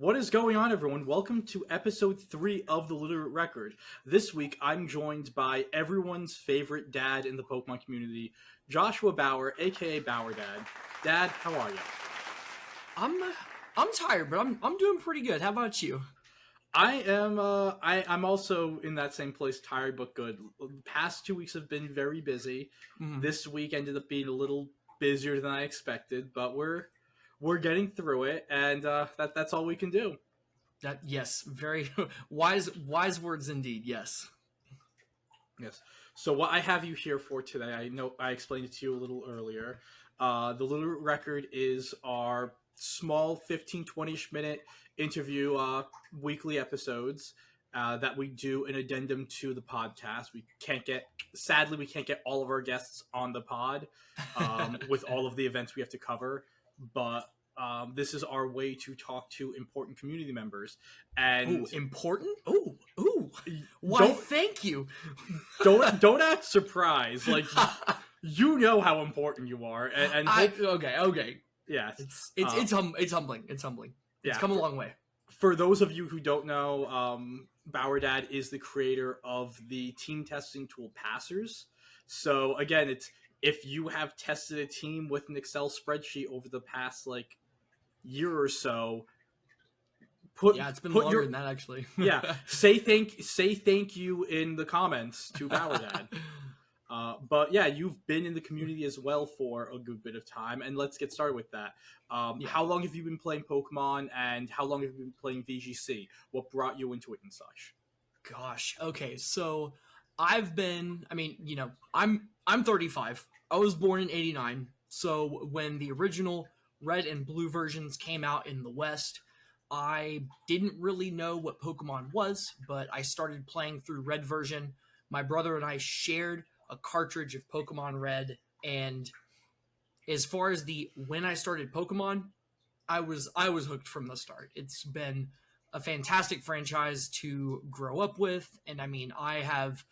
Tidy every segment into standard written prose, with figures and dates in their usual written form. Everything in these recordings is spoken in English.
What is going on, everyone? Welcome to episode 3 of the Littleroot Record. This week, I'm joined by everyone's favorite dad in the Pokemon community, Joshua Bauer, aka Bauerdad. Dad, how are you? I'm tired, but I'm doing pretty good. How about you? I'm also in that same place, tired but good. The past 2 weeks have been very busy. This week ended up being a little busier than I expected, but we're getting through it, and that's all we can do. Yes, very wise words indeed. Yes. Yes. So what I have you here for today, I know I explained it to you a little earlier. The Littleroot Record is our small 15-20ish minute interview weekly episodes that we do an addendum to the podcast. Sadly, we can't get all of our guests on the pod with all of the events we have to cover, but this is our way to talk to important community members. And important? Why? Thank you. don't act surprised. Like you know how important you are, okay. Yeah, it's humbling. It's humbling. It's come a long way. For those of you who don't know, Bauerdad is the creator of the team testing tool Passers. So again, it's if you have tested a team with an Excel spreadsheet over the past year or so, it's been longer than that actually. say thank you in the comments to Bauerdad. But yeah, you've been in the community as well for a good bit of time, and let's get started with that. How long have you been playing Pokemon, and how long have you been playing VGC? What brought you into it and such? Gosh, okay, so I'm 35. I was born in '89, so when the original Red and Blue versions came out in the West, I didn't really know what Pokemon was, but I started playing through Red version. My brother and I shared a cartridge of Pokemon Red, and as far as when I started Pokemon, I was hooked from the start. It's been a fantastic franchise to grow up with, and I have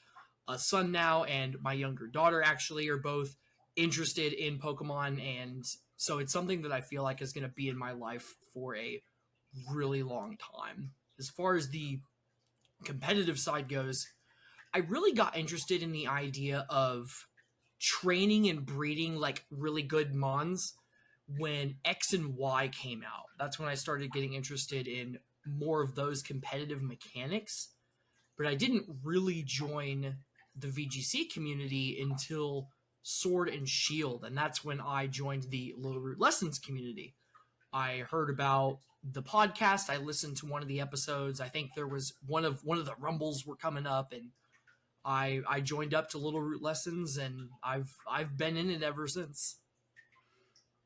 a son now, and my younger daughter actually are both interested in Pokemon, and so it's something that I feel like is going to be in my life for a really long time. As far as the competitive side goes, I really got interested in the idea of training and breeding really good Mons when X and Y came out. That's when I started getting interested in more of those competitive mechanics. But I didn't really join the VGC community until Sword and Shield, and that's when I joined the Littleroot Lessons community. I heard about the podcast. I listened to one of the episodes. I think there was one of the rumbles were coming up, and I joined up to Littleroot Lessons, and I've been in it ever since.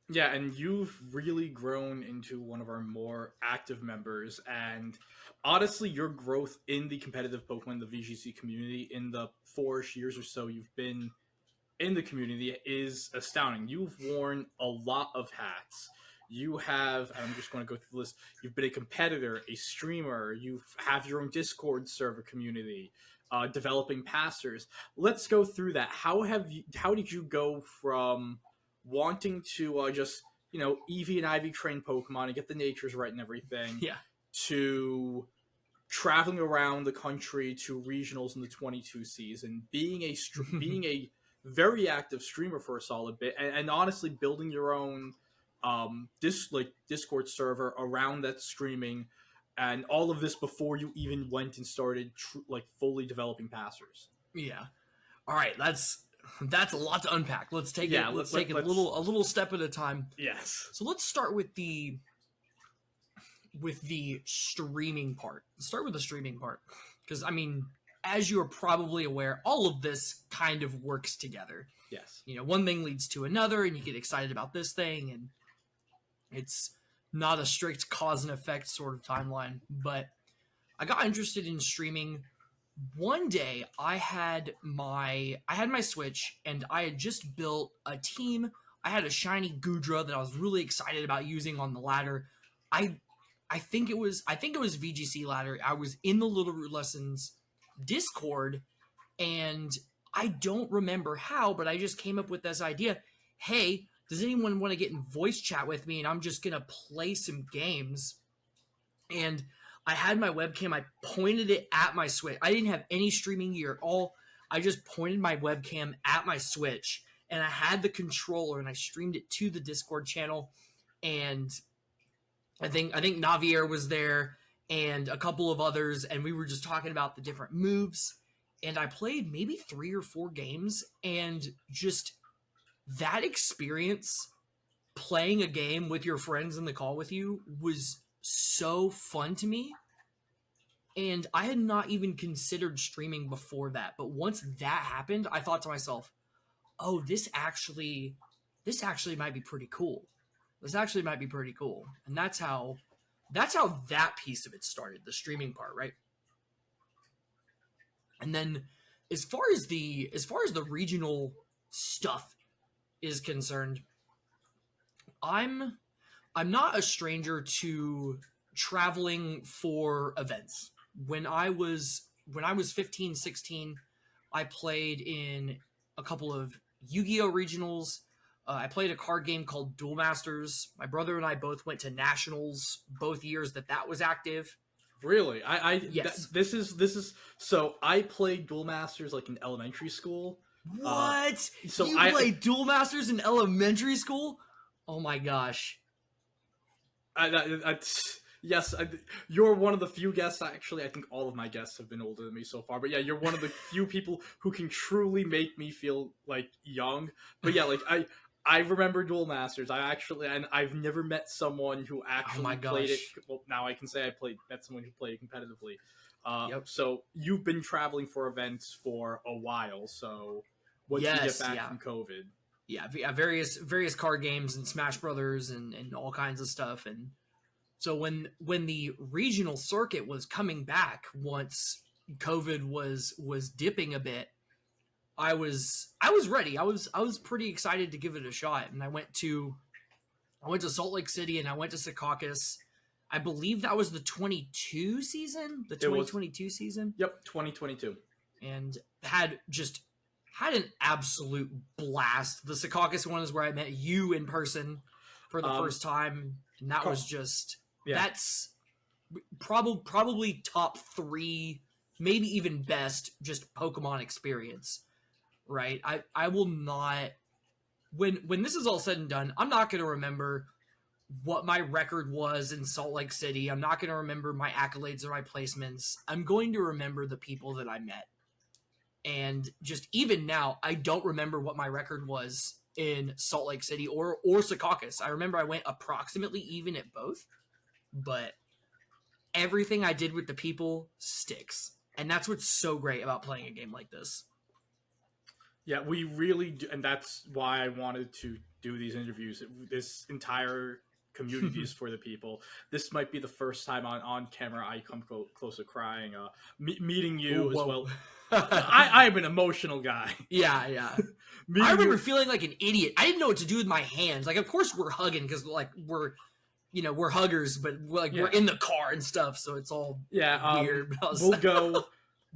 Yeah, and you've really grown into one of our more active members, and honestly, your growth in the competitive Pokemon, the VGC community, in the 4-ish years or so you've been in the community is astounding. You've worn a lot of hats. You have, and I'm just going to go through the list, you've been a competitor, a streamer, you have your own Discord server community, developing Passers. Let's go through that. How did you go from wanting to just, Eevee and Ivy train Pokemon and get the natures right and everything, to traveling around the country to regionals in the 22 season, being a very active streamer for a solid bit, and honestly building your own Discord server around that streaming, and all of this before you even went and started fully developing Passers. Yeah. All right, that's a lot to unpack. Let's take it. Let's take it a little step at a time. Yes. So let's start with the streaming part. Let's start with the streaming part, because as you are probably aware, all of this kind of works together. Yes. One thing leads to another, and you get excited about this thing, and it's not a strict cause and effect sort of timeline. But I got interested in streaming. One day, I had my Switch, and I had just built a team. I had a shiny Goodra that I was really excited about using on the ladder. I think it was VGC ladder. I was in the Littleroot Lessons Discord, and I don't remember how, but I just came up with this idea. Hey, does anyone want to get in voice chat with me? And I'm just going to play some games. and I had my webcam. I pointed it at my Switch. I didn't have any streaming gear at all. I just pointed my webcam at my Switch, and I had the controller, and I streamed it to the Discord channel. And I think Navier was there, and a couple of others, and we were just talking about the different moves. And I played maybe 3 or 4 games, and just that experience playing a game with your friends in the call with you was so fun to me. And I had not even considered streaming before that, but once that happened, I thought to myself, "Oh, this actually might be pretty cool. This actually might be pretty cool." And that's how that piece of it started, the streaming part, right? And then as far as the regional stuff is concerned, I'm not a stranger to traveling for events. When I was 15, 16, I played in a couple of Yu-Gi-Oh! Regionals. I played a card game called Duel Masters. My brother and I both went to nationals both years that was active. Really? Yes. This is so I played Duel Masters like in elementary school. What? So you played Duel Masters in elementary school? Oh my gosh. Yes, you're one of the few guests. Actually, I think all of my guests have been older than me so far. But yeah, you're one of the few people who can truly make me feel like young. But yeah, like I remember Duel Masters. I've never met someone who actually played it. Well, now I can say met someone who played it competitively. Yep. So you've been traveling for events for a while. So once you get back from COVID, various card games and Smash Brothers and all kinds of stuff. And so when the regional circuit was coming back, once COVID was dipping a bit, I was ready. I was pretty excited to give it a shot, and I went to Salt Lake City and I went to Secaucus. I believe that was the 22 season, the 2022 season. Yep, 2022, and had an absolute blast. The Secaucus one is where I met you in person for the first time, and that was just that's probably top 3, maybe even best, just Pokemon experience. Right? I will not, when this is all said and done, I'm not going to remember what my record was in Salt Lake City. I'm not going to remember my accolades or my placements. I'm going to remember the people that I met. And just even now, I don't remember what my record was in Salt Lake City or Secaucus. I remember I went approximately even at both, but everything I did with the people sticks. And that's what's so great about playing a game like this. Yeah, we really do, and that's why I wanted to do these interviews. This entire community is for the people. This might be the first time on camera I come close to crying. Meeting you as well. I'm an emotional guy. Yeah. I remember feeling like an idiot. I didn't know what to do with my hands. Like, of course we're hugging because like we're huggers, but we're in the car and stuff, so it's all weird.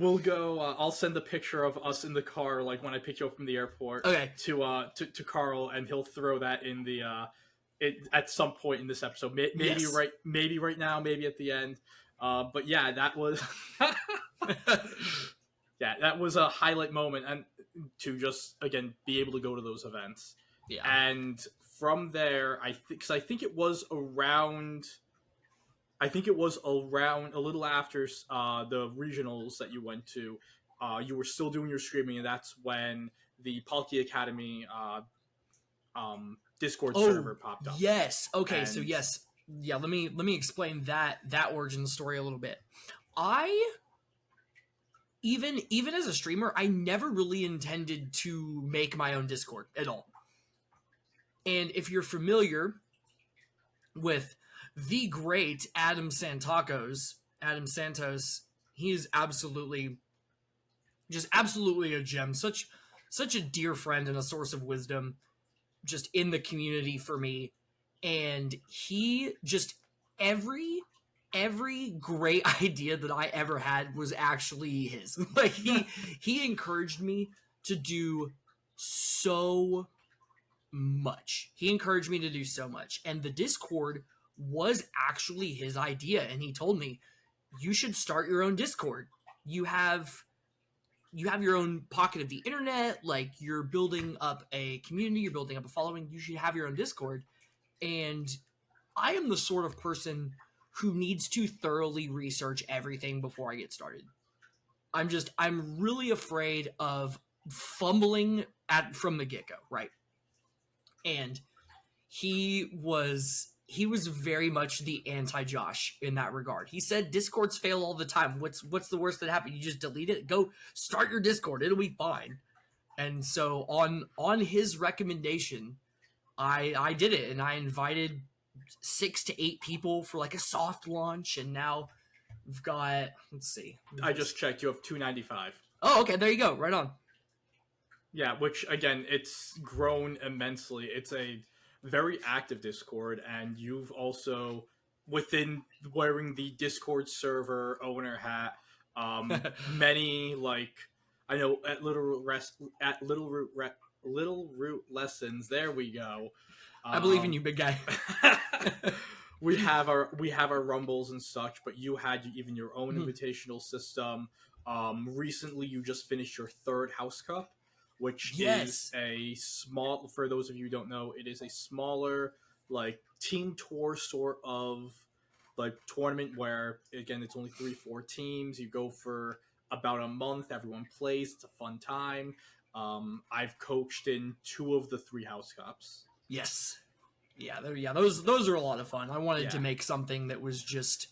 We'll go. I'll send a picture of us in the car, like when I pick you up from the airport. Okay. To Carl, and he'll throw that in the at some point in this episode. Maybe right now, maybe at the end. But yeah, that was that was a highlight moment, and to just again be able to go to those events. Yeah. And from there, I think it was around. A little after the regionals that you went to. You were still doing your streaming, and that's when the Palkia Academy Discord server popped up. Yes. Okay. So yes. Yeah. Let me explain that origin story a little bit. I even as a streamer, I never really intended to make my own Discord at all. And if you're familiar with the great Adam Santos, he is absolutely a gem. Such a dear friend and a source of wisdom just in the community for me. And he just every great idea that I ever had was actually his. Like he encouraged me to do so much. And the Discord was actually his idea. And he told me, you should start your own Discord. You have your own pocket of the internet, like you're building up a community, you're building up a following, you should have your own Discord. And I am the sort of person who needs to thoroughly research everything before I get started. I'm really afraid of fumbling from the get-go, right? And he was very much the anti-Josh in that regard. He said Discords fail all the time. What's the worst that happened? You just delete it. Go start your Discord. It'll be fine. And so on his recommendation, I did it, and I invited 6 to 8 people for like a soft launch, and now we've got, let's see. I just checked. You have 295. Oh, okay. There you go. Right on. Yeah, which again, it's grown immensely. It's a very active Discord, and you've also, within wearing the Discord server owner hat, many, like, I know at Littleroot lessons. There we go. I believe in you, big guy. we have our rumbles and such, but you had even your own invitational system. Recently, you just finished your 3rd House Cup, which is a small, for those of you who don't know, it is a smaller, like, team tour sort of, like, tournament where, again, it's only 3-4 teams. You go for about a month. Everyone plays. It's a fun time. I've coached in 2 of the 3 House Cups. Yes. Yeah, those are a lot of fun. I wanted to make something that was just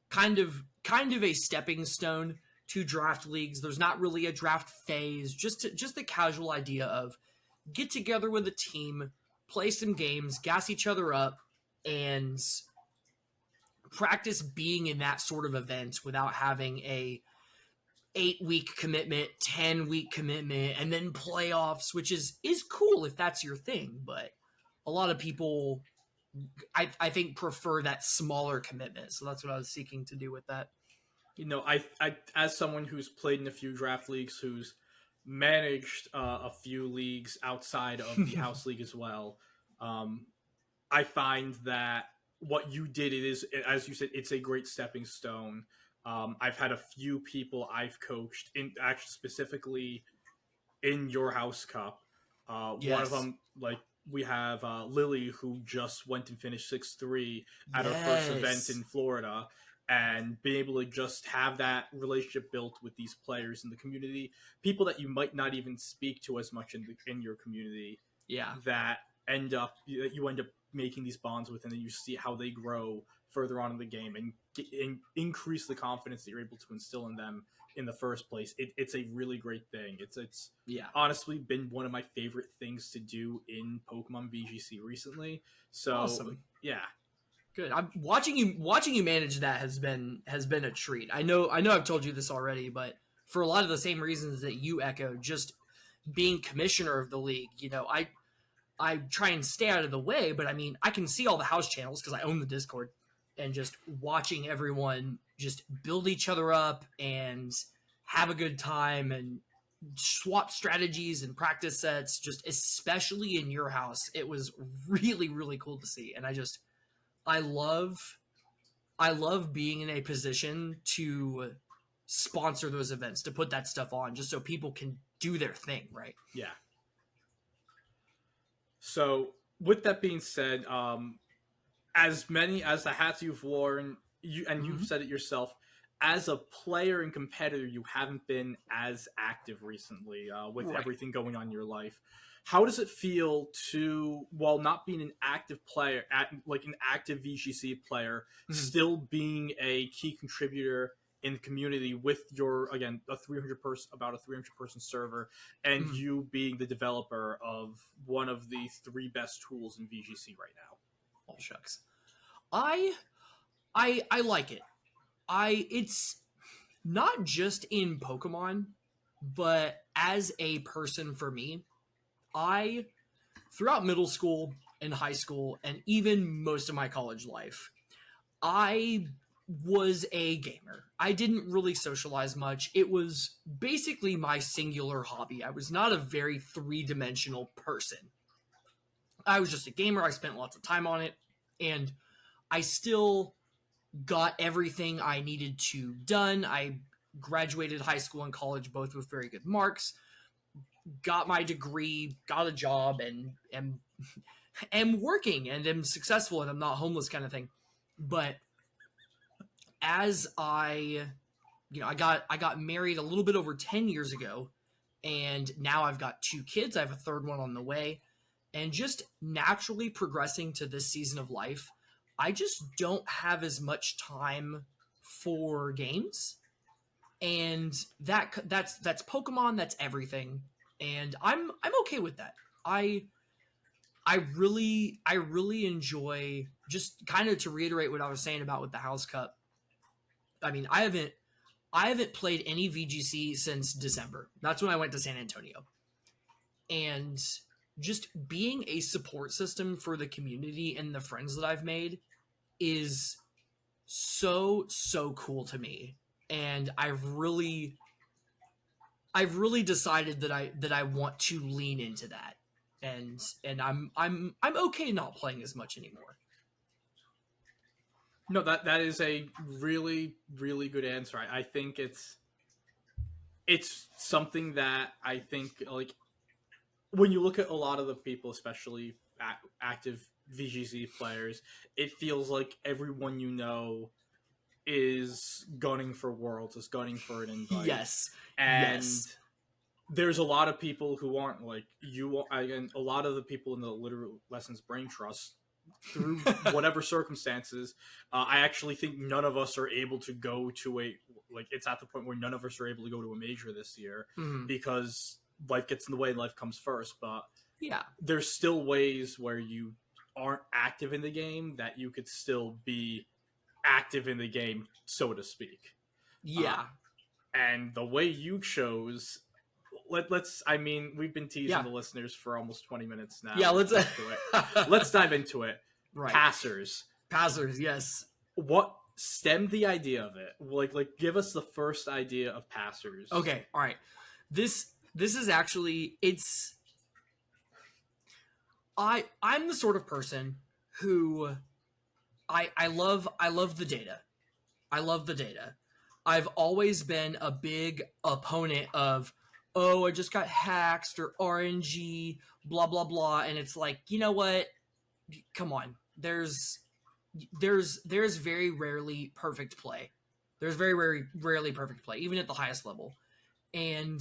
kind of a stepping stone to draft leagues. There's not really a draft phase, just the casual idea of get together with a team, play some games, gas each other up, and practice being in that sort of event without having a 8-week commitment, 10-week commitment, and then playoffs, which is cool if that's your thing, but a lot of people, I think, prefer that smaller commitment. So that's what I was seeking to do with that. You know, I as someone who's played in a few draft leagues, who's managed a few leagues outside of the house league as well, I find that what you did, it is, as you said, it's a great stepping stone. I've had a few people I've coached in, actually specifically in your House Cup. One of them, like, we have Lily, who just went and finished 6-3 at her first event in Florida, and being able to just have that relationship built with these players in the community, people that you might not even speak to as much in your community, that you end up making these bonds with, and then you see how they grow further on in the game and increase the confidence that you're able to instill in them in the first place. It's a really great thing. It's honestly been one of my favorite things to do in Pokemon VGC recently. So awesome. Yeah. Good. I'm watching you manage that has been a treat. I know I've told you this already, but for a lot of the same reasons that you echo, just being commissioner of the league, you know, I try and stay out of the way, but I mean, I can see all the house channels because I own the Discord, and just watching everyone just build each other up and have a good time and swap strategies and practice sets, just especially in your house, it was really, really cool to see. And I love being in a position to sponsor those events, to put that stuff on, just so people can do their thing, right? Yeah. So with that being said, as many as the hats you've worn, you've said it yourself, as a player and competitor, you haven't been as active recently with everything going on in your life. How does it feel to, while not being an active player, like an active VGC player, still being a key contributor in the community with your, again, about a 300 person server, and you being the developer of one of the 3 best tools in VGC right now? Oh, shucks. I like it. It's not just in Pokemon, but as a person for me, throughout middle school and high school and even most of my college life, I was a gamer. I didn't really socialize much. It was basically my singular hobby. I was not a very 3-dimensional person. I was just a gamer. I spent lots of time on it, and I still got everything I needed to done. I graduated high school and college both with very good marks, got my degree, got a job, and am working and am successful and I'm not homeless kind of thing. But as I got married a little bit over 10 years ago, and now I've got 2 kids. I have a third one on the way, and just naturally progressing to this season of life, I just don't have as much time for games, and that's Pokemon. That's everything, and I'm okay with that. I I really enjoy, just kind of to reiterate what I was saying about with the House Cup. I mean, I haven't played any VGC since December. That's when I went to San Antonio. And just being a support system for the community and the friends that I've made is so cool to me. And I've really decided that I want to lean into that. And I'm okay not playing as much anymore. No, that is a really really good answer. I think it's something that I think, like, when you look at a lot of the people, especially active VGC players, it feels like everyone you know is gunning for worlds, is gunning for an invite, Yes. and Yes. there's a lot of people who aren't like you. And a lot of the people in the Literal Lessons Brain Trust, through whatever circumstances, I actually think none of us are able to go to a, like, it's at the point where none of us are able to go to a major this year Mhm. because life gets in the way and life comes first. But Yeah. there's still ways where you aren't active in the game that you could still be active in the game, so to speak. Uh, Yeah. and the way you chose, let's I mean, we've been teasing Yeah. the listeners for almost 20 minutes now. Yeah, let's Let's dive into it. right. Passers. Passers, yes. What stemmed the idea of it? Like give us the first idea of passers. Okay, all right. This is actually, it's I'm the sort of person who I love the data. I love the data. I've always been a big opponent of, oh, I just got hacked or RNG, blah blah blah, and it's like, you know what? Come on. There's very rarely perfect play. There's very rarely perfect play, even at the highest level. And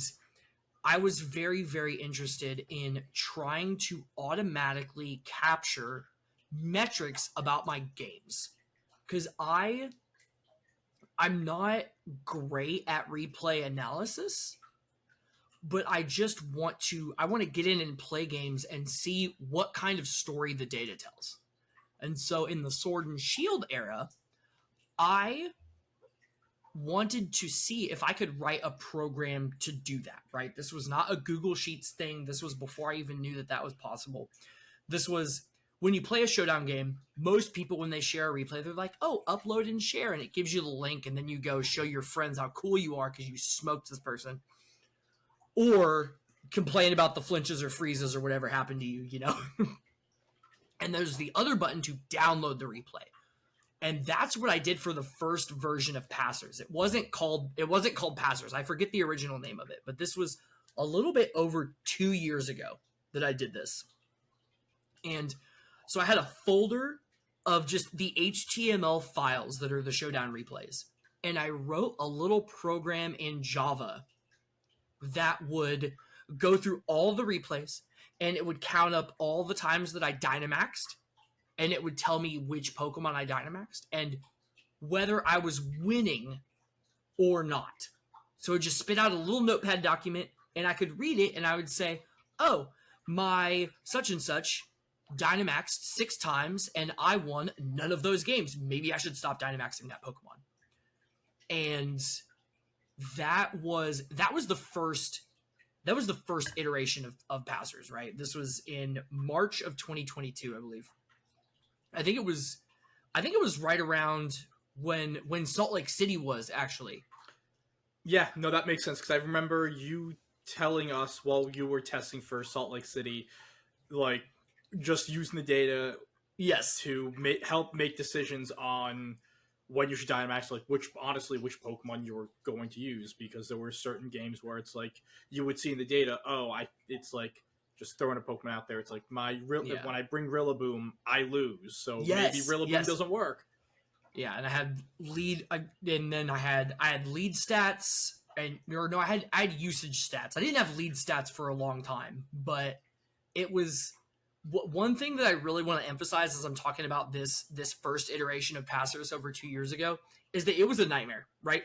I was very interested in trying to automatically capture metrics about my games, because I'm not great at replay analysis, but I want to get in and play games and see what kind of story the data tells. And so in the Sword and Shield era, I wanted to see if I could write a program to do that, right? This was not a Google Sheets thing. This was before I even knew that that was possible. This was, when you play a showdown game, most people, when they share a replay, they're like, oh, upload and share. And it gives you the link. And then you go show your friends how cool you are because you smoked this person. Or complain about the flinches or freezes or whatever happened to you, you know? And there's the other button to download the replay. And that's what I did for the first version of Passers. It wasn't called Passers. I forget the original name of it, but this was a little bit over 2 years ago that I did this. And so I had a folder of just the HTML files that are the showdown replays. And I wrote a little program in Java that would go through all the replays, and it would count up all the times that I Dynamaxed, and it would tell me which Pokemon I Dynamaxed and whether I was winning or not. So it would just spit out a little notepad document, and I could read it, and I would say, oh, my such and such Dynamaxed 6 times, and I won none of those games. Maybe I should stop Dynamaxing that Pokemon. And that was the first iteration of Passers, right? This was in March of 2022, I believe. I think it was right around when Salt Lake City was, actually. Yeah, no, that makes sense, because I remember you telling us while you were testing for Salt Lake City, like, just using the data, Yes. to help make decisions on when you should Dynamax, like which Pokemon you're going to use, because there were certain games where it's like you would see in the data, it's like just throwing a Pokemon out there. It's like Yeah. when I bring Rillaboom, I lose, so maybe Yes. Rillaboom Yes. doesn't work. Yeah, and I had and then I had lead stats, and or no, I had usage stats. I didn't have lead stats for a long time, but it was one thing that I really want to emphasize as I'm talking about this first iteration of Passers over 2 years ago is that it was a nightmare, right?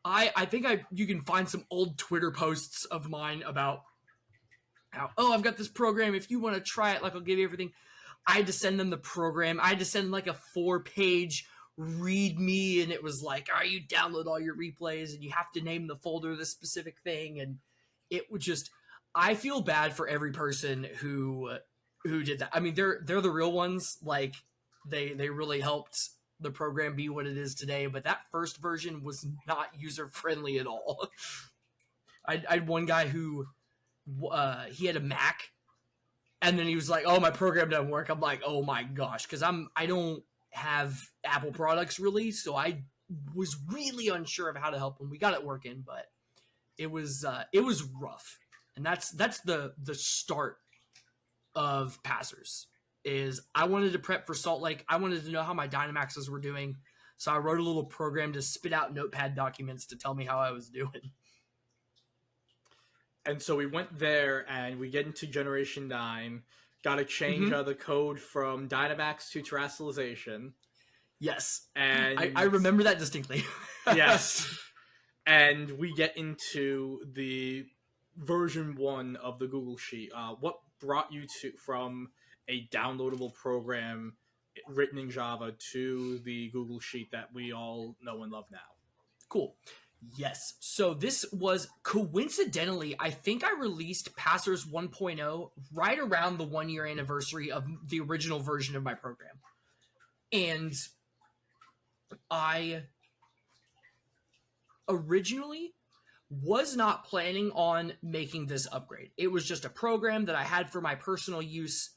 I think you can find some old Twitter posts of mine about how, oh, I've got this program. If you want to try it, like, I'll give you everything. I had to send them the program. I had to send like a 4-page read me, and it was like, all right, you download all your replays and you have to name the folder this specific thing. And it would just, I feel bad for every person who did that. I mean, they're the real ones. Like, they really helped the program be what it is today. But that first version was not user friendly at all. I had one guy who he had a Mac, and then he was like, "Oh, my program doesn't work." I'm like, "Oh my gosh," because I don't have Apple products really, so I was really unsure of how to help him. We got it working, but it was rough, and that's the start of Passers. Is I wanted to prep for Salt Lake. I wanted to know how my Dynamaxes were doing, so I wrote a little program to spit out Notepad documents to tell me how I was doing. And so we went there, and we get into Generation 9, got to change Mm-hmm. the code from Dynamax to Terrestrialization. Yes, And I remember that distinctly. yes. And we get into the version 1 of the Google Sheet. What brought you from a downloadable program written in Java to the Google Sheet that we all know and love now? Cool. Yes. So this was coincidentally, I think I released Passers 1.0 right around the 1 year anniversary of the original version of my program. And I originally was not planning on making this upgrade. It was just a program that I had for my personal use.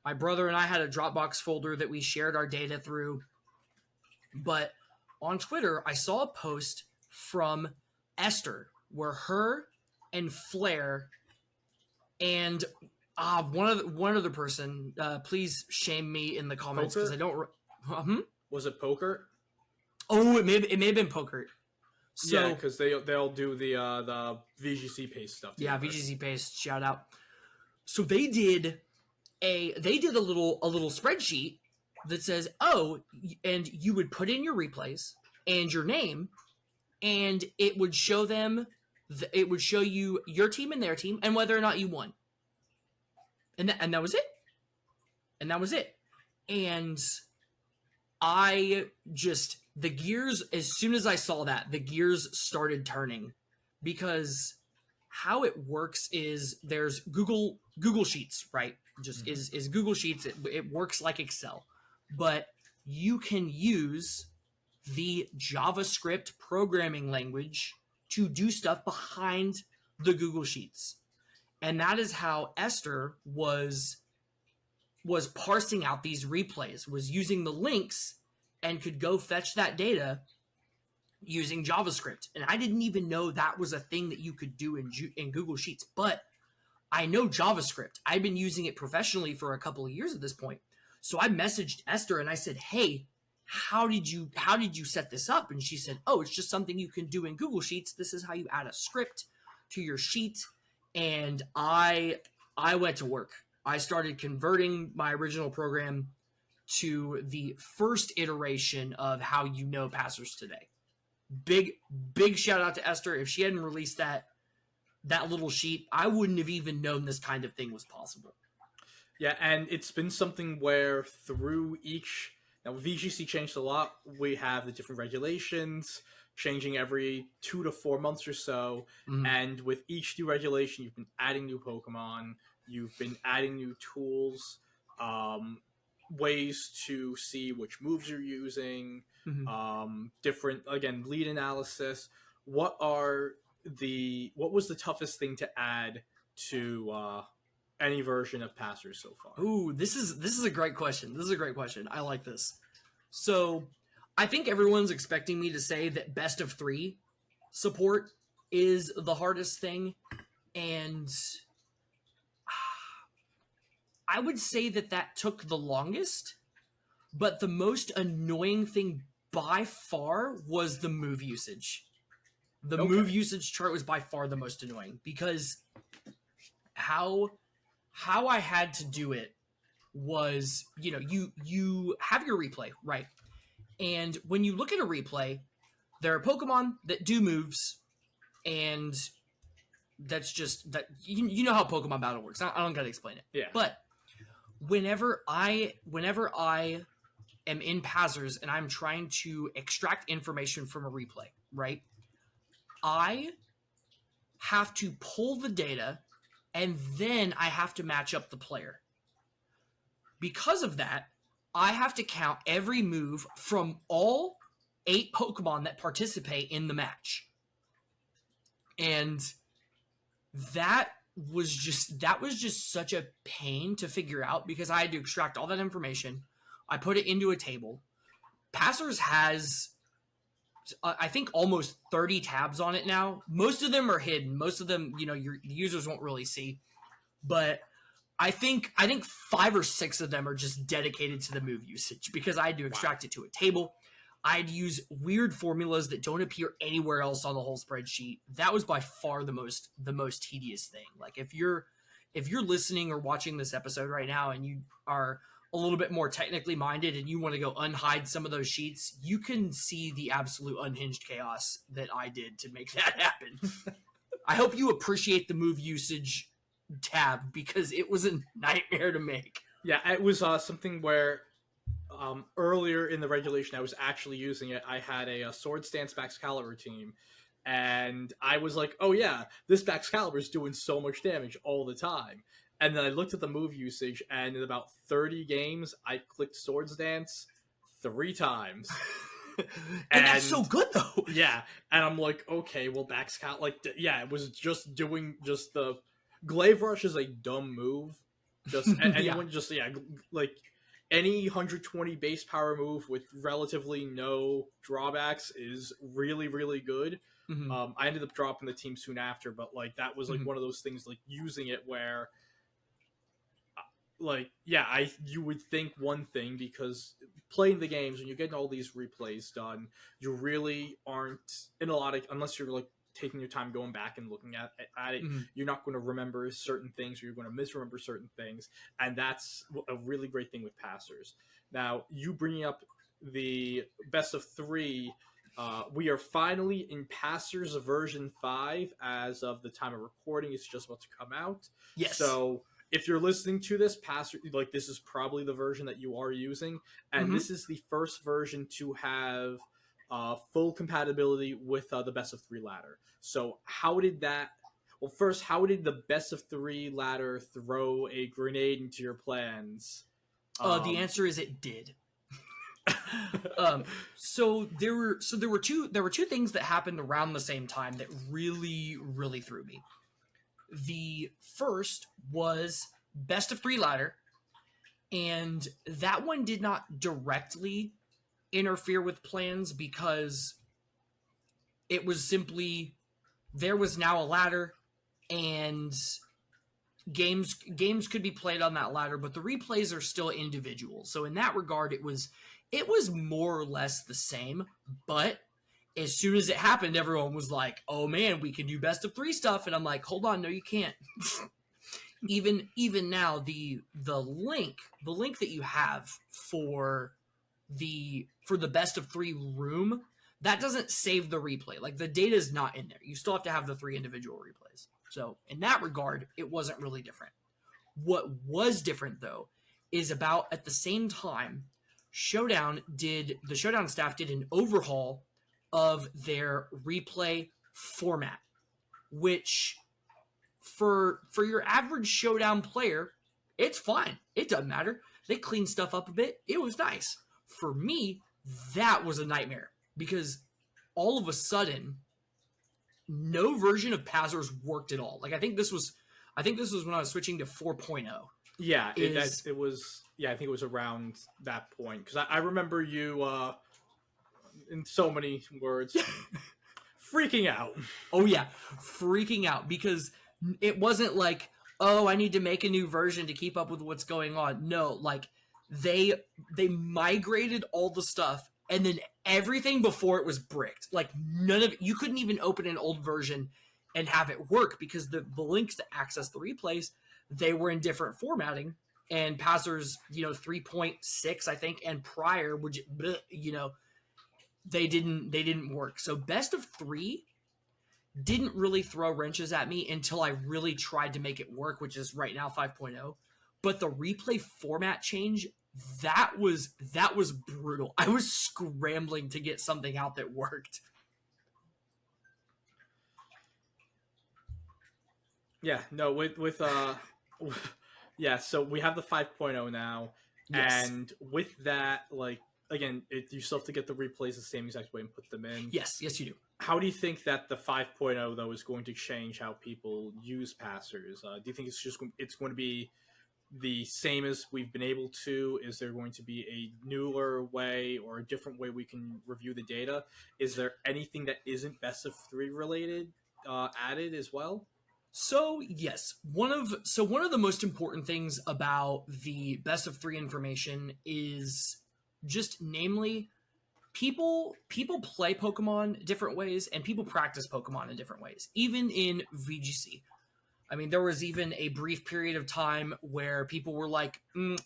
My brother and I had a Dropbox folder that we shared our data through. But on Twitter, I saw a post from Esther where her and Flair and one other person, please shame me in the comments because I don't. Was it Poker? Oh, it may have been Poker. So, yeah, because they'll do the VGC paste stuff. Yeah, VGC paste, shout out. So they did a little spreadsheet that says, oh, and you would put in your replays and your name, and it would show them, it would show you your team and their team and whether or not you won. And that was it. And that was it. And I just, the gears, as soon as I saw that, the gears started turning, because how it works is there's Google Sheets, right? Just is Google Sheets. It works like Excel, but you can use the JavaScript programming language to do stuff behind the Google Sheets. And that is how Esther was parsing out these replays, was using the links and could go fetch that data using JavaScript. And I didn't even know that was a thing that you could do in Google Sheets, but I know JavaScript. I've been using it professionally for a couple of years at this point. So I messaged Esther and I said, hey, how did you set this up? And she said, oh, it's just something you can do in Google Sheets. This is how you add a script to your sheet. And I went to work. I started converting my original program to the first iteration of how you know Passers today. Big shout out to Esther. If she hadn't released that little sheet, I wouldn't have even known this kind of thing was possible. Yeah, and it's been something where through each, now VGC changed a lot. We have the different regulations changing every 2 to 4 months or so, and with each new regulation, you've been adding new Pokemon, you've been adding new tools, ways to see which moves you're using, different, again, lead analysis. What was the toughest thing to add to any version of Passers so far? Ooh, this is a great question. This is a great question. I like this. So, I think everyone's expecting me to say that best of 3 support is the hardest thing, and I would say that took the longest, but the most annoying thing by far was the move usage. The move usage chart was by far the most annoying, because how I had to do it was, you have your replay, right? And when you look at a replay, there are Pokemon that do moves, and that's just that you know how Pokemon battle works. I don't gotta explain it. Yeah. But whenever I am in Pazzers and I'm trying to extract information from a replay, right? I have to pull the data, and then I have to match up the player. Because of that, I have to count every move from all 8 Pokemon that participate in the match. And that was just such a pain to figure out, because I had to extract all that information. I put it into a table. Passers has, I think, almost 30 tabs on it now. Most of them are hidden. Most of them, your users won't really see. But I think 5 or 6 of them are just dedicated to the move usage, because I had to extract it to a table. I had to use weird formulas that don't appear anywhere else on the whole spreadsheet. That was by far the most tedious thing. Like, if you're listening or watching this episode right now and you are a little bit more technically minded and you want to go unhide some of those sheets, you can see the absolute unhinged chaos that I did to make that happen. I hope you appreciate the move usage tab, because it was a nightmare to make. Yeah, it was something where earlier in the regulation I was actually using it. I had a Sword Stance Baxcalibur team, and I was like, oh yeah, this Baxcalibur is doing so much damage all the time. And then I looked at the move usage, and in about 30 games, I clicked Swords Dance 3 times. and that's so good, though. Yeah, and I'm like, okay, well, Baxcal, it was just doing just the... Glaive Rush is a dumb move. Just anyone, any 120 base power move with relatively no drawbacks is really, really good. Mm-hmm. I ended up dropping the team soon after, but that was one of those things, using it where... you would think one thing, because playing the games, when you're getting all these replays done, you really aren't in a lot of, unless you're taking your time going back and looking at it, you're not going to remember certain things, or you're going to misremember certain things, and that's a really great thing with Passers. Now, you bringing up the best of 3, we are finally in Passers version 5 as of the time of recording. It's just about to come out. Yes. So if you're listening to this, this is probably the version that you are using, and this is the first version to have full compatibility with the best of 3 ladder. So how did that... Well, first, how did the best of 3 ladder throw a grenade into your plans? The answer is it did. So there were two things that happened around the same time that really, really threw me. The first was best of 3 ladder, and that one did not directly interfere with plans, because it was simply, there was now a ladder, and games could be played on that ladder, but the replays are still individual. So in that regard, it was more or less the same. But as soon as it happened, everyone was like, oh man, we can do best of 3 stuff. And I'm like, hold on, no, you can't. even now, the link that you have for the best of 3 room, that doesn't save the replay. Like, the data is not in there. You still have to have the 3 individual replays. So in that regard, it wasn't really different. What was different, though, is about at the same time, the Showdown staff did an overhaul of their replay format, which for your average Showdown player, it's fine. It doesn't matter. They cleaned stuff up a bit. It was nice. For me, that was a nightmare, because all of a sudden, no version of Pazzers worked at all. Like, I think I think this was when I was switching to 4.0. Yeah, it was. Yeah, I think it was around that point because I remember you, in so many words, freaking out. Oh yeah, freaking out because it wasn't like, oh, I need to make a new version to keep up with what's going on. No, like they migrated all the stuff and then everything before it was bricked. Like none of it, you couldn't even open an old version and have it work because the links to access the replays, they were in different formatting. And Passers, 3.6, I think, and prior, would they didn't work. So best of 3 didn't really throw wrenches at me until I really tried to make it work, which is right now 5.0. But the replay format change, that was brutal. I was scrambling to get something out that worked. Yeah, no, with yeah, so we have the 5.0 now, Yes. and with that, like, again, you still have to get the replays the same exact way and put them in. Yes, you do. How do you think that the 5.0 though is going to change how people use passers? Do you think it's going to be the same as we've been able to? Is there going to be a newer way or a different way we can review the data? Is there anything that isn't best of 3 related added as well? So yes, one of the most important things about the best of 3 information is just namely people play Pokemon different ways and people practice Pokemon in different ways, even in VGC. I mean, there was even a brief period of time where people were like,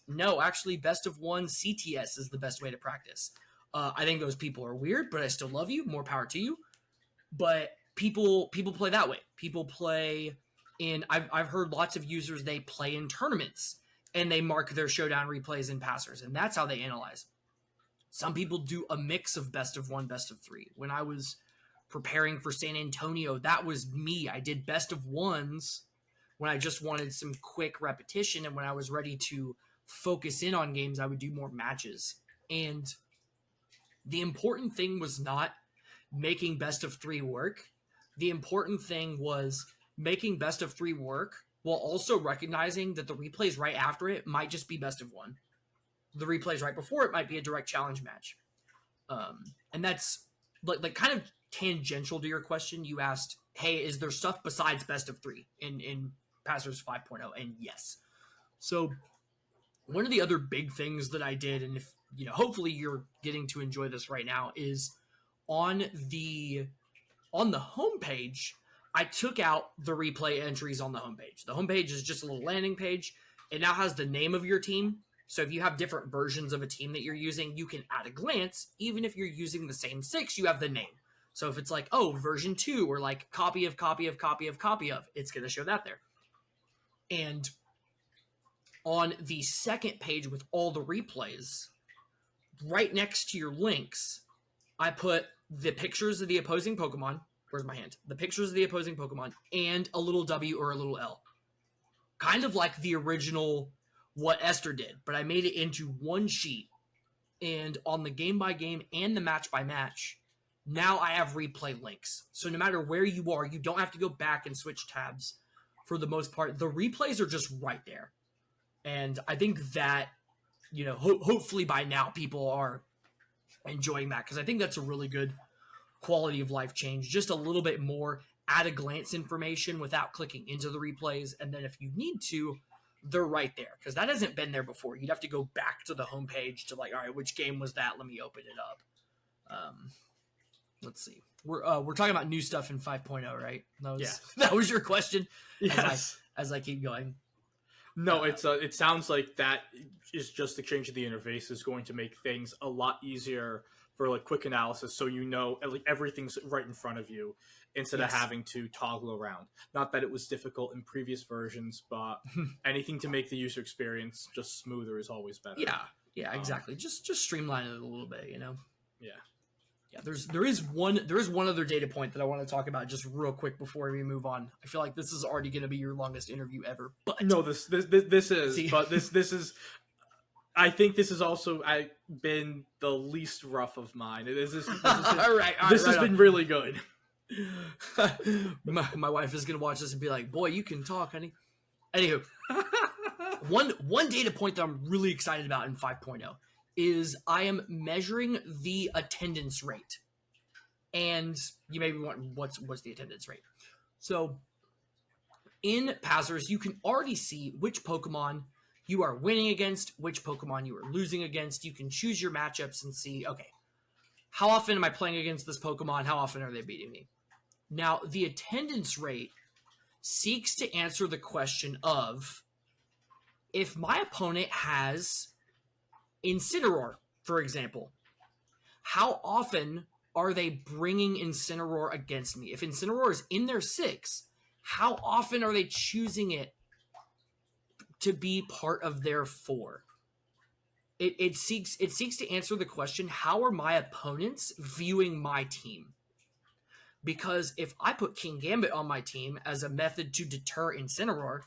no, actually, best of 1 CTS is the best way to practice. I think those people are weird, but I still love you. More power to you. But people play that way. People play in. I've heard lots of users, they play in tournaments and they mark their showdown replays in passers, and that's how they analyze. Some people do a mix of best of 1, best of 3. When I was preparing for San Antonio, that was me. I did best of 1s when I just wanted some quick repetition, and when I was ready to focus in on games, I would do more matches. And the important thing was not making best of 3 work. The important thing was making best of 3 work while also recognizing that the replays right after it might just be best of 1. The replays right before it might be a direct challenge match. And that's like kind of tangential to your question. You asked, hey, is there stuff besides best of 3 in Passers 5.0? And yes. So one of the other big things that I did, and if hopefully you're getting to enjoy this right now, is on the homepage, I took out the replay entries on the homepage. The homepage is just a little landing page. It now has the name of your team. So if you have different versions of a team that you're using, you can at a glance, even if you're using the same 6, you have the name. So if it's like, oh, version 2, or like copy of, it's going to show that there. And on the second page with all the replays, right next to your links, I put the pictures of the opposing Pokemon. Where's my hand? The pictures of the opposing Pokemon and a little W or a little L. Kind of like the original what Esther did, but I made it into one sheet. And on the game by game and the match by match, now I have replay links. So no matter where you are, you don't have to go back and switch tabs for the most part. The replays are just right there. And I think that, hopefully by now people are enjoying that, because I think that's a really good quality of life change. Just a little bit more at a glance information without clicking into the replays. And then if you need to, they're right there, because that hasn't been there before. You'd have to go back to the homepage to like, all right, which game was that? Let me open it up. Let's see. We're talking about new stuff in 5.0, right? That was your question. Yes. As I keep going. No, it sounds like that is just the change of the interface is going to make things a lot easier for like quick analysis, so like everything's right in front of you instead of having to toggle around. Not that it was difficult in previous versions, but anything to make the user experience just smoother is always better. Yeah, exactly. Just streamline it a little bit, Yeah. Yeah, there is one other data point that I want to talk about just real quick before we move on. I feel like this is already going to be your longest interview ever. But no, this is. See? But this is. I think this has also been the least rough of mine. This has been really good. My wife is gonna watch this and be like, "Boy, you can talk, honey." Anywho, one data point that I'm really excited about in 5.0 is I am measuring the attendance rate. And you may be wondering, what's the attendance rate? So in Pazzers, you can already see which Pokemon you are winning against, which Pokemon you are losing against. You can choose your matchups and see, okay, how often am I playing against this Pokemon? How often are they beating me? Now, the attendance rate seeks to answer the question of, if my opponent has Incineroar, for example, how often are they bringing Incineroar against me? If Incineroar is in their 6, how often are they choosing it to be part of their 4? It seeks to answer the question, how are my opponents viewing my team? Because if I put King Gambit on my team as a method to deter Incineroar,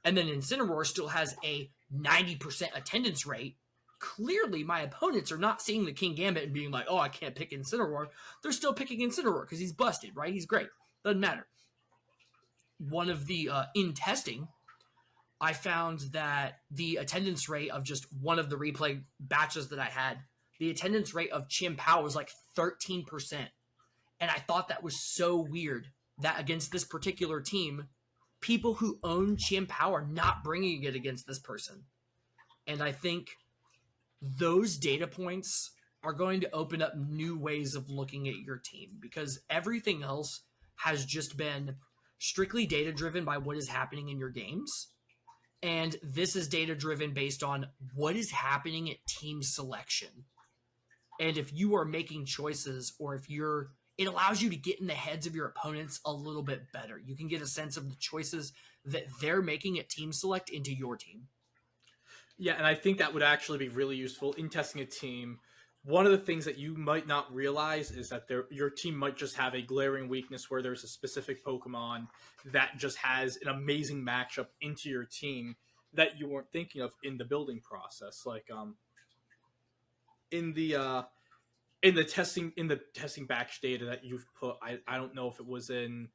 and then Incineroar still has a 90% attendance rate, clearly my opponents are not seeing the King Gambit and being like, oh, I can't pick Incineroar. They're still picking Incineroar because he's busted, right? He's great. Doesn't matter. One of the, in testing, I found that the attendance rate of just one of the replay batches that I had, the attendance rate of Chim Pao was like 13%. And I thought that was so weird that against this particular team, people who own Chim Pao are not bringing it against this person. And I think those data points are going to open up new ways of looking at your team, because everything else has just been strictly data driven by what is happening in your games. And this is data driven based on what is happening at team selection. And if you are making choices, or if it allows you to get in the heads of your opponents a little bit better. You can get a sense of the choices that they're making at team select into your team. Yeah, and I think that would actually be really useful in testing a team. One of the things that you might not realize is that your team might just have a glaring weakness where there's a specific Pokemon that just has an amazing matchup into your team that you weren't thinking of in the building process. Like in the testing batch data that you've put, I don't know if it was in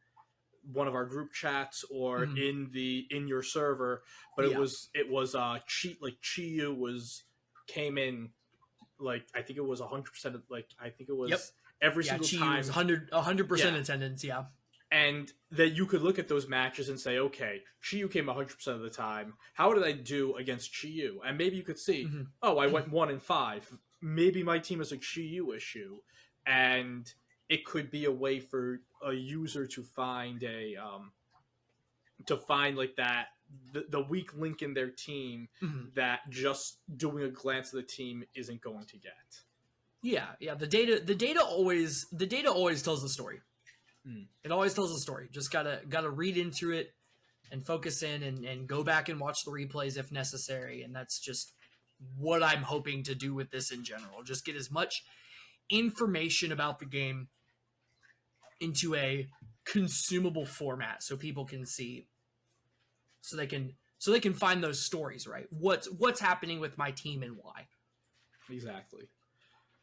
one of our group chats or in your server, but it was Chiyu came in, like, I think it was 100%, like, I think it was every single Chiyu time was 100% attendance, yeah. And that you could look at those matches and say, okay, Chiyu came 100% of the time. How did I do against Chiyu? And maybe you could see, oh, I went 1-5. Maybe my team has a Chiyu issue. And it could be a way for a user to find like that, the weak link in their team that just doing a glance at the team isn't going to get. Yeah. The data always tells the story. It always tells a story. Just gotta read into it and focus in and go back and watch the replays if necessary. And that's just what I'm hoping to do with this in general. Just get as much information about the game into a consumable format so people can see, so they can find those stories, right? What's happening with my team and why. Exactly.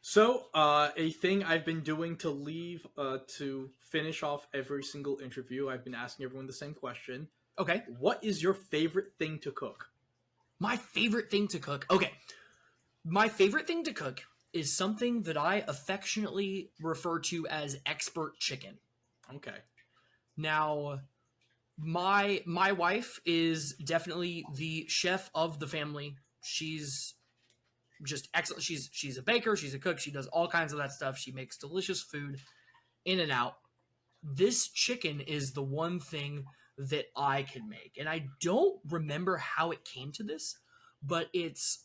So, a thing I've been doing to finish off every single interview, I've been asking everyone the same question. Okay. What is your favorite thing to cook? My favorite thing to cook? Okay. My favorite thing to cook is something that I affectionately refer to as expert chicken. Okay. Now, my wife is definitely the chef of the family. She's just excellent. She's a baker, she's a cook, she does all kinds of that stuff. She makes delicious food in and out. This chicken is the one thing that I can make. And I don't remember how it came to this, but it's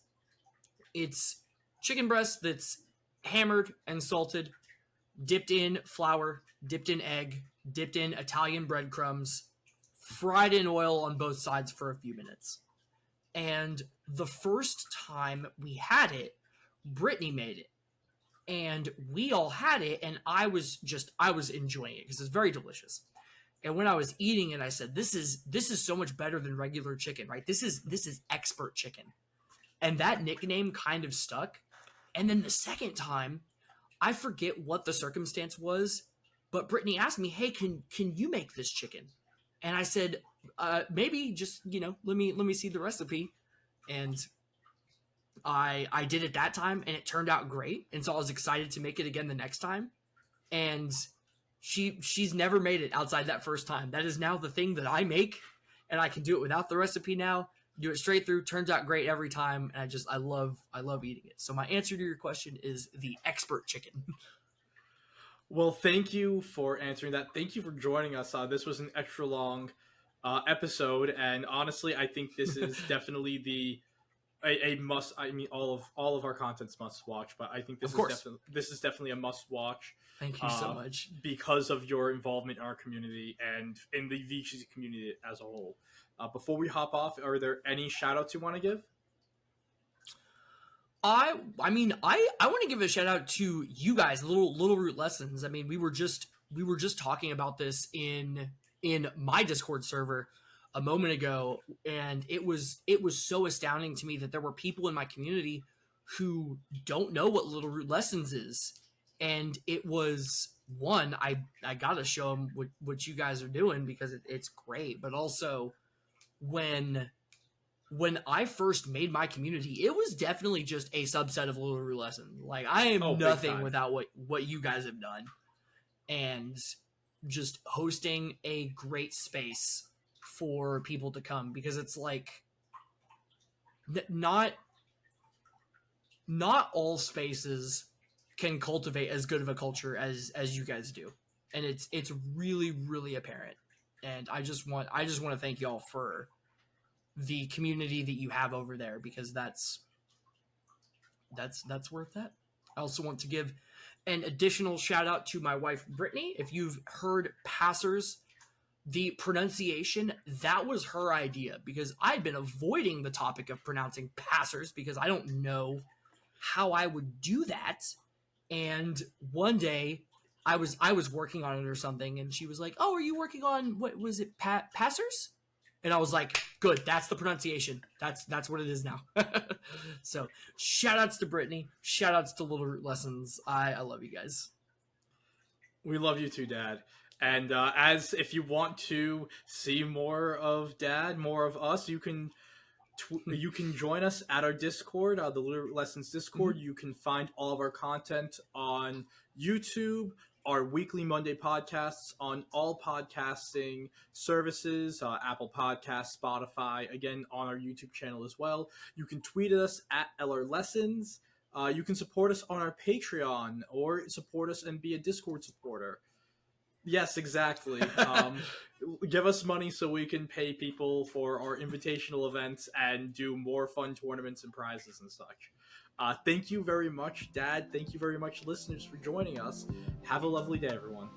chicken breast that's hammered and salted, dipped in flour, dipped in egg, dipped in Italian breadcrumbs, fried in oil on both sides for a few minutes. And the first time we had it, Brittany made it. And we all had it, and I was enjoying it because it's very delicious. And when I was eating it, I said, this is so much better than regular chicken, right? This is expert chicken. And that nickname kind of stuck. And then the second time, I forget what the circumstance was, but Brittany asked me, hey, can you make this chicken? And I said, maybe just let me see the recipe, and I did it that time, and it turned out great, and so I was excited to make it again the next time. And she's never made it outside that first time. That is now the thing that I make, and I can do it without the recipe now. Do it straight through, turns out great every time, and I love eating it. So my answer to your question is the expert chicken. Well, thank you for answering that. Thank you for joining us. This was an extra long episode, and honestly, I think this is definitely a must. I mean, all of our content's must watch, but I think Of course. this is definitely a must watch. Thank you so much. Because of your involvement in our community and in the VGC community as a whole. Before we hop off, are there any shout outs you want to give? I want to give a shout out to you guys, Littleroot Lessons. I mean, we were just talking about this in my Discord server a moment ago, and it was so astounding to me that there were people in my community who don't know what Littleroot Lessons is, and it was one, I gotta show them what you guys are doing because it's great, but also when I first made my community, it was definitely just a subset of Littleroot Lesson. Like, I am nothing without what you guys have done. And just hosting a great space for people to come, because it's like not all spaces can cultivate as good of a culture as you guys do. And it's really, really apparent. And I just want to thank y'all for the community that you have over there, because that's worth that. I also want to give an additional shout out to my wife Brittany. If you've heard Passers, the pronunciation, that was her idea, because I'd been avoiding the topic of pronouncing Passers because I don't know how I would do that. And one day I was working on it or something, and she was like, "Oh, are you working on, what was it, Passers?" And I was like, good, that's the pronunciation. That's what it is now. So shout outs to Brittany. Shout outs to Littleroot Lessons. I love you guys. We love you too, Dad. And as if you want to see more of Dad, more of us, you can join us at our Discord, the Littleroot Lessons Discord. Mm-hmm. You can find all of our content on YouTube, our weekly Monday podcasts on all podcasting services, Apple Podcasts, Spotify, again, on our YouTube channel as well. You can tweet us at LR Lessons. You can support us on our Patreon, or support us and be a Discord supporter. Yes, exactly. Give us money so we can pay people for our invitational events and do more fun tournaments and prizes and such. Thank you very much, Dad. Thank you very much, listeners, for joining us. Have a lovely day, everyone.